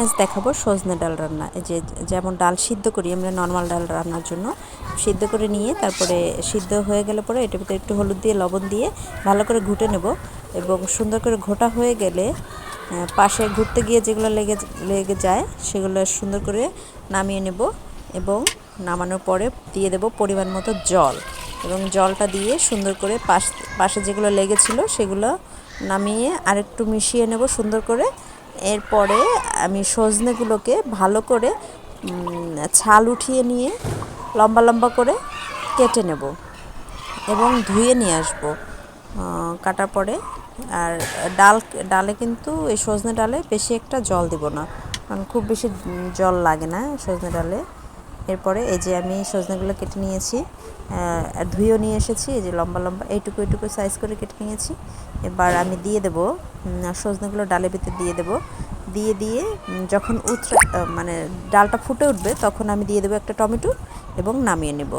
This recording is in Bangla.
আজ দেখাবো সজনে ডাল রান্না। এই যে যেমন ডাল সিদ্ধ করি আমরা নর্মাল ডাল রান্নার জন্য, সিদ্ধ করে নিয়ে তারপরে সিদ্ধ হয়ে গেলে পরে এটার ভিতরে একটু হলুদ দিয়ে লবণ দিয়ে ভালো করে ঘুটে নেব এবং সুন্দর করে ঘোটা হয়ে গেলে পাশে ঘুরতে গিয়ে যেগুলো লেগে যায় সেগুলো সুন্দর করে নামিয়ে নেব এবং নামানোর পরে দিয়ে দেব পরিমাণ মতো জল এবং জলটা দিয়ে সুন্দর করে পাশে যেগুলো লেগেছিল সেগুলো নামিয়ে আরেকটু মিশিয়ে নেব সুন্দর করে। এরপরে আমি সজনেগুলোকে ভালো করে ছাল উঠিয়ে নিয়ে লম্বা লম্বা করে কেটে নেব এবং ধুয়ে নিয়ে আসব কাটার পরে। আর ডালে কিন্তু এই সজনে ডালে বেশি একটা জল দেব না, কারণ খুব বেশি জল লাগে না সজনে ডালে। এরপরে এই যে আমি সজনেগুলো কেটে নিয়েছি, ধুয়েও নিয়ে এসেছি। এই যে লম্বা লম্বা এইটুকু সাইজ করে কেটে নিয়েছি। এবার আমি দিয়ে দেবো সজনেগুলো ডালের ভিতরে দিয়ে যখন মানে ডালটা ফুটে উঠবে তখন আমি দিয়ে দেবো একটা টমেটো এবং নামিয়ে নেব।